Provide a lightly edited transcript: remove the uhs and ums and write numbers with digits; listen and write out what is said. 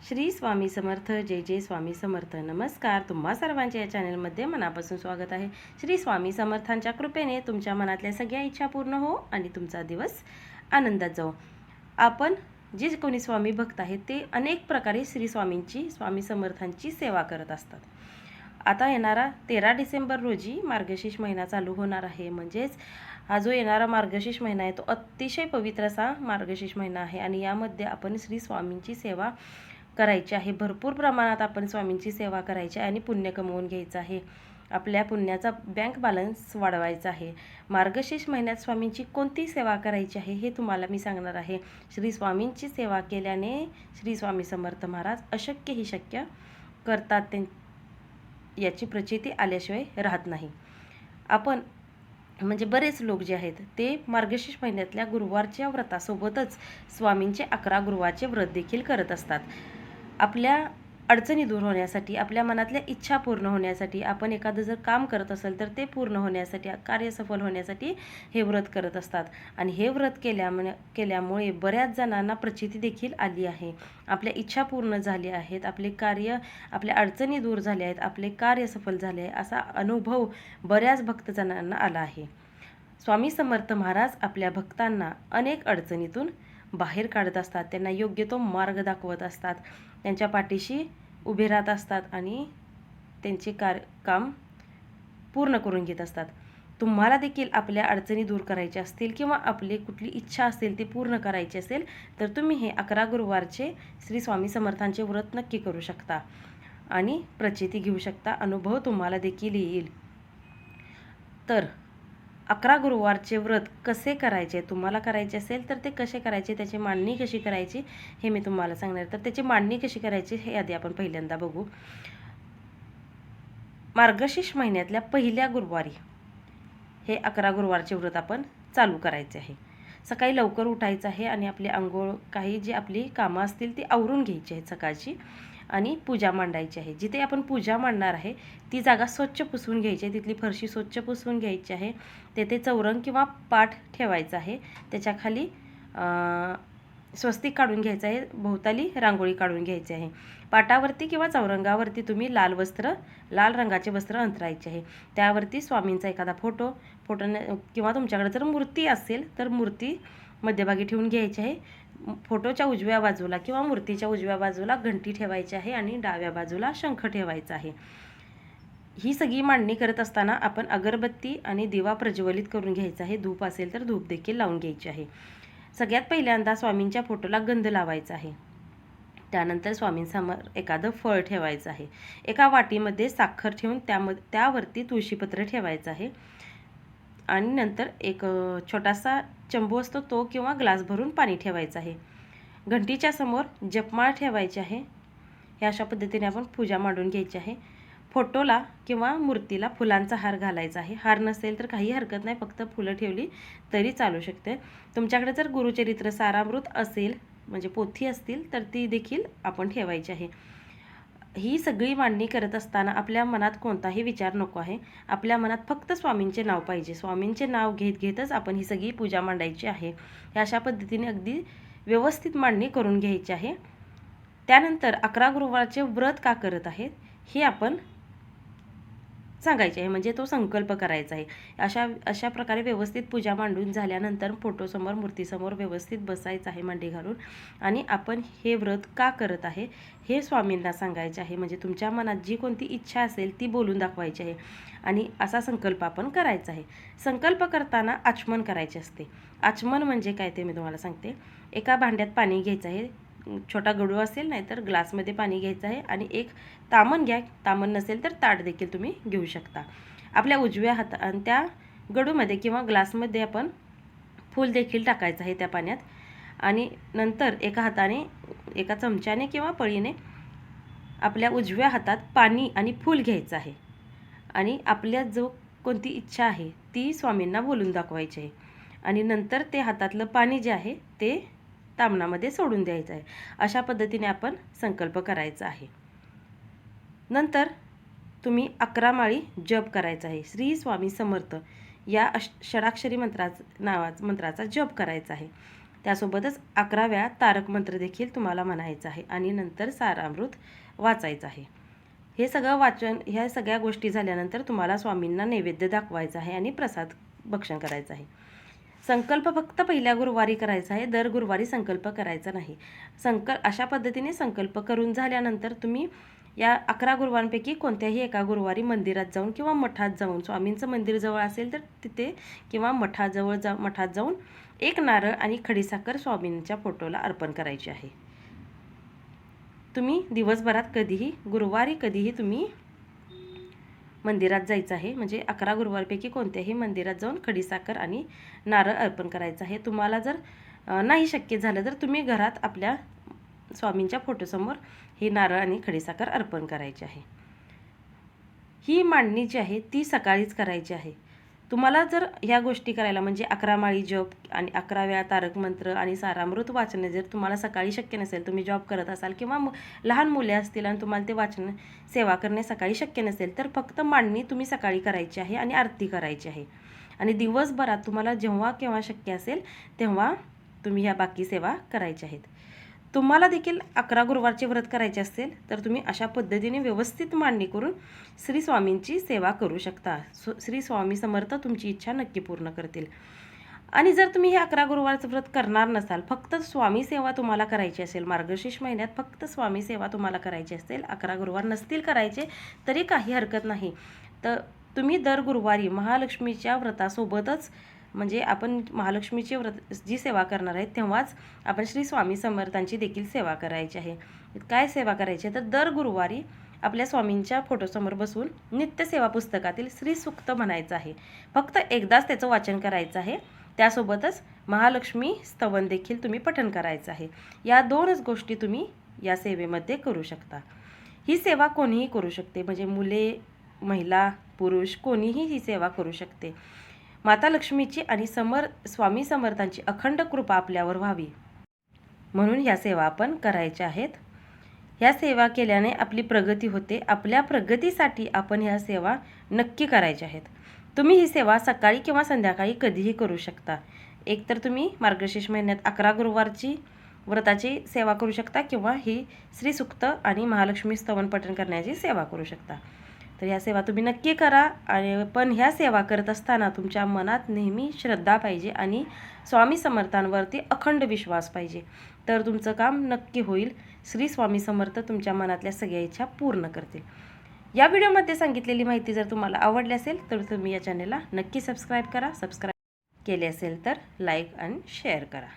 श्री स्वामी समर्थ. जय जय स्वामी समर्थ. नमस्कार. तुम्हा सर्वांच्या या चॅनलमध्ये मनापासून स्वागत आहे. श्री स्वामी समर्थांच्या कृपेने तुमच्या मनातल्या सगळ्या इच्छा पूर्ण हो आणि तुमचा दिवस आनंदात जाओ. आपण जे कोणी स्वामी भक्त आहेत ते अनेक प्रकारे श्री स्वामी समर्थांची सेवा करत असतात. आता येणारा 13 डिसेंबर रोजी मार्गशीर्ष महिना चालू होणार आहे. म्हणजेच हा जो येणारा मार्गशीर्ष महिना आहे तो अतिशय पवित्र असा मार्गशीर्ष महिना आहे आणि यामध्ये आपण श्री स्वामींची सेवा करायची आहे. भरपूर प्रमाणात आपण स्वामींची सेवा करायची आणि पुण्य कमवून घ्यायचं आहे. आपल्या पुण्याचा बँक बॅलन्स वाढवायचा आहे. मार्गशीर्ष महिन्यात स्वामींची कोणती सेवा करायची आहे हे तुम्हाला मी सांगणार आहे. श्री स्वामींची सेवा केल्याने श्री स्वामी समर्थ महाराज अशक्य ही शक्य करतात, याची प्रचिती आल्याशिवाय राहत नाही. आपण म्हणजे बरेच लोक जे आहेत ते मार्गशीर्ष महिन्यातल्या गुरुवारच्या व्रतासोबतच स्वामींचे 11 गुरुवारचे व्रत देखील करत असतात. आपल्या अडचणी दूर होण्यासाठी, आपल्या मनातल्या इच्छा पूर्ण होण्यासाठी, आपण एखादं जर काम करत असेल तर ते पूर्ण होण्यासाठी, कार्य सफल होण्यासाठी हे व्रत करत असतात. आणि हे व्रत केल्यामुळे बऱ्याच जणांना प्रचिती देखील आली आहे. आपल्या इच्छा पूर्ण झाल्या आहेत, आपल्या अडचणी दूर झाल्या आहेत, आपले कार्य सफल झाले आहे, असा अनुभव बऱ्याच भक्तजनांना आला आहे. स्वामी समर्थ महाराज आपल्या भक्तांना अनेक अडचणीतून बाहेर काढत असतात. त्यांना योग्य तो मार्ग दाखवत असतात, त्यांच्या पाठीशी उभे राहत असतात आणि त्यांचे काम पूर्ण करून घेत असतात. तुम्हाला देखील आपल्या अडचणी दूर करायच्या असतील किंवा आपली कुठली इच्छा असेल ती पूर्ण करायची असेल तर तुम्ही हे 11 गुरुवारचे श्री स्वामी समर्थांचे व्रत नक्की करू शकता आणि प्रचिती घेऊ शकता. अनुभव तुम्हाला देखील येईल. तर 11 गुरुवारचे व्रत कसे करायचे, तुम्हाला करायचे असेल तर ते कसे करायचे, त्याची मांडणी कशी करायची हे मी तुम्हाला सांगणार. तर त्याची मांडणी कशी करायची हे आधी आपण पहिल्यांदा बघू. मार्गशीर्ष महिन्यातल्या पहिल्या गुरुवारी हे 11 गुरुवारचे व्रत आपण चालू करायचे आहे. सकाळी लवकर उठायचं आहे आणि आपली अंघोळ, काही जी आपली कामं असतील ती आवरून घ्यायची आहेत सकाळची आणि पूजा मांडायची आहे. जिथे आपण पूजा मांडणार आहे ती जागा स्वच्छ पुसून घ्यायची आहे, तिथली फरशी स्वच्छ पुसून घ्यायची आहे. तेथे चौरंग किंवा पाट ठेवायचा आहे, त्याच्याखाली स्वस्तिक काढून घ्यायचं आहे, भोवताली रांगोळी काढून घ्यायची आहे. पाटावरती किंवा चौरंगावरती तुम्ही लाल रंगाचे वस्त्र अंथरायचे आहे. त्यावरती स्वामींचा एखादा फोटो किंवा तुमच्याकडे जर मूर्ती असेल तर मूर्ती मध्यभागी ठेवून घ्यायची आहे. फोटोच्या उजव्या बाजूला किंवा मूर्तीच्या उजव्या बाजूला घंटी ठेवायची आहे आणि डाव्या बाजूला शंख ठेवायचा आहे. ही सगळी मांडणी करत असताना आपण अगरबत्ती आणि दिवा प्रज्वलित करून घ्यायचा आहे. धूप असेल तर धूप देखील लावून घ्यायची आहे. सगळ्यात पहिल्यांदा स्वामींच्या फोटोला गंध लावायचा आहे. त्यानंतर स्वामींसमोर एखादं फळ ठेवायचं आहे. एका वाटीमध्ये साखर ठेवून त्यावरती तुळशीपत्र ठेवायचं आहे आणि नंतर एक छोटासा चंबू असतो तो किंवा ग्लास भरून पाणी ठेवायचं आहे. घंटीच्या समोर जपमाळ ठेवायची आहे. ह्या अशा पद्धतीने आपण पूजा मांडून घ्यायची आहे. फोटोला किंवा मूर्तीला फुलांचा हार घालायचा आहे. हार नसेल तर काही हरकत नाही, फक्त फुलं ठेवली तरी चालू शकते. तुमच्याकडे जर गुरुचरित्र सारामृत असेल म्हणजे पोथी असतील तर ती देखील आपण ठेवायची आहे. ही सगळी मांडणी करत असताना आपल्या मनात कोणताही विचार नको आहे. आपल्या मनात फक्त स्वामींचे नाव पाहिजे. स्वामींचे नाव घेतच आपण ही सगळी पूजा मांडायची आहे. ह्या अशा पद्धतीने अगदी व्यवस्थित मांडणी करून घ्यायची आहे. त्यानंतर 11 गुरुवारचे व्रत का करत आहेत हे आपण सांगायचे आहे, म्हणजे तो संकल्प करायचा आहे. अशा प्रकारे व्यवस्थित पूजा मांडून झाल्यानंतर फोटोसमोर, मूर्तीसमोर व्यवस्थित बसायचं आहे मांडी घालून आणि आपण हे व्रत का करत आहे हे स्वामींना सांगायचे आहे. म्हणजे तुमच्या मनात जी कोणती इच्छा असेल ती बोलून दाखवायची आहे आणि असा संकल्प आपण करायचा आहे. संकल्प करताना आचमन करायचे असते. आचमन म्हणजे काय ते मी तुम्हाला सांगते. एका भांड्यात पाणी घ्यायचं आहे. छोटा गडू असेल नाही तर ग्लासमध्ये पाणी घ्यायचं आहे आणि एक तामण घ्या. तामण नसेल तर ताट देखील तुम्ही घेऊ शकता. आपल्या उजव्या आणि त्या गडूमध्ये किंवा ग्लासमध्ये आपण फूल देखील टाकायचं आहे त्या पाण्यात आणि नंतर एका चमच्याने किंवा पळीने आपल्या उजव्या हातात पाणी आणि फूल घ्यायचं आहे आणि आपल्या जो कोणती इच्छा आहे ती स्वामींना बोलून दाखवायची आहे आणि नंतर ते हातातलं पाणी जे आहे ते तामणामध्ये सोडून द्यायचं आहे. अशा पद्धतीने आपण संकल्प करायचा आहे. नंतर तुम्ही 11 माळी जप करायचा आहे. श्री स्वामी समर्थ या षडाक्षरी मंत्राचा जप करायचा आहे. त्यासोबतच 11 वेळा तारक मंत्र देखील तुम्हाला म्हणायचं आहे आणि नंतर सारामृत वाचायचं आहे. हे सगळं वाचन, ह्या सगळ्या गोष्टी झाल्यानंतर तुम्हाला स्वामींना नैवेद्य दाखवायचा आहे आणि प्रसाद भक्षण करायचं आहे. संकल्प फक्त पहिल्या गुरुवारी करायचा आहे, दर गुरुवारी संकल्प करायचा नाही. अशा पद्धतीने संकल्प करून झाल्यानंतर तुम्ही या 11 गुरुवारांपैकी कोणत्याही एका गुरुवारी मंदिरात जाऊन किंवा मठात जाऊन, स्वामींचं मंदिर जवळ असेल तर तिथे किंवा मठात जाऊन एक नारळ आणि खडीसाखर स्वामींच्या फोटोला अर्पण करायची आहे. तुम्ही दिवसभरात कधीही, गुरुवारी कधीही तुम्ही मंदिरात जायचं आहे. म्हणजे 11 गुरुवारपैकी कोणत्याही मंदिरात जाऊन खडीसाखर आणि नारळ अर्पण करायचं आहे. तुम्हाला जर नाही शक्य झालं तर तुम्ही घरात आपल्या स्वामींच्या फोटोसमोर हे नारळ आणि खडीसाखर अर्पण करायचे आहे. ही मांडणी जी आहे ती सकाळीच करायची आहे. तुम्हाला जर ह्या गोष्टी करायला म्हणजे 11 माळी जप आणि 11 वेळा तारक मंत्र आणि सारामृत वाचणे जर तुम्हाला सकाळी शक्य नसेल, तुम्ही जॉब करत असाल किंवा लहान मुले असतील आणि तुम्हाला ते वाचन सेवा करणे सकाळी शक्य नसेल, तर फक्त मांडणी तुम्ही सकाळी करायची आहे आणि आरती करायची आहे. आणि दिवसभरात तुम्हाला जेव्हा केव्हा शक्य असेल तेव्हा तुम्ही ह्या बाकी सेवा करायच्या आहेत. तुम्हाला देखील 11 गुरुवारचे व्रत करायचे असेल तर तुम्ही अशा पद्धतीने व्यवस्थित मांडणी करून श्री स्वामींची सेवा करू शकता. श्री स्वामी समर्थ तुमची इच्छा नक्की पूर्ण करतील. आणि जर तुम्ही हे 11 गुरुवारचं व्रत करणार नसाल, फक्त स्वामी सेवा तुम्हाला करायची असेल, मार्गशीर्ष महिन्यात फक्त स्वामी सेवा तुम्हाला करायची असेल, 11 गुरुवार नसतील करायचे तरी काही हरकत नाही. तर तुम्ही दर गुरुवारी महालक्ष्मीच्या व्रतासोबतच, म्हणजे आपण महालक्ष्मीची व्रत जी सेवा करणार आहे तेव्हाच आपण श्री स्वामी समर्थांची देखील सेवा करायची आहे. काय सेवा करायची तर दर गुरुवारी आपल्या स्वामींच्या फोटोसमोर बसून नित्यसेवा पुस्तकातील श्री सूक्त म्हणायचं आहे. फक्त एकदाच त्याचं वाचन करायचं आहे. त्यासोबतच महालक्ष्मी स्तवन देखील तुम्ही पठण करायचं आहे. या 2च गोष्टी तुम्ही या सेवेमध्ये करू शकता. ही सेवा कोणीही करू शकते, म्हणजे मुले, महिला, पुरुष कोणीही ही सेवा करू शकते. माता लक्ष्मीची आणि स्वामी समर्थांची अखंड कृपा आपल्यावर व्हावी म्हणून ह्या सेवा आपण करायच्या आहेत. ह्या सेवा केल्याने आपली प्रगती होते. आपल्या प्रगतीसाठी आपण ह्या सेवा नक्की करायच्या आहेत. तुम्ही ही सेवा सकाळी किंवा संध्याकाळी कधीही करू शकता. एकतर तुम्ही मार्गशीर्ष महिन्यात 11 गुरुवारची व्रताची सेवा करू शकता किंवा ही श्री सूक्त आणि महालक्ष्मी स्तवन पठण करण्याची सेवा करू शकता. तर ह्या सेवा तुम्ही नक्की करा. आणि पण ह्या सेवा करत असताना तुमच्या मनात नेहमी श्रद्धा पाहिजे आणि स्वामी समर्थांवरती अखंड विश्वास पाहिजे, तर तुमचं काम नक्की होईल. श्री स्वामी समर्थ तुमच्या मनातल्या सगळ्या इच्छा पूर्ण करतील. या व्हिडिओमध्ये सांगितलेली माहिती जर तुम्हाला आवडली असेल तर तुम्ही या चॅनलला नक्की सबस्क्राईब करा. सबस्क्राईब केले असेल तर लाईक आणि शेअर करा.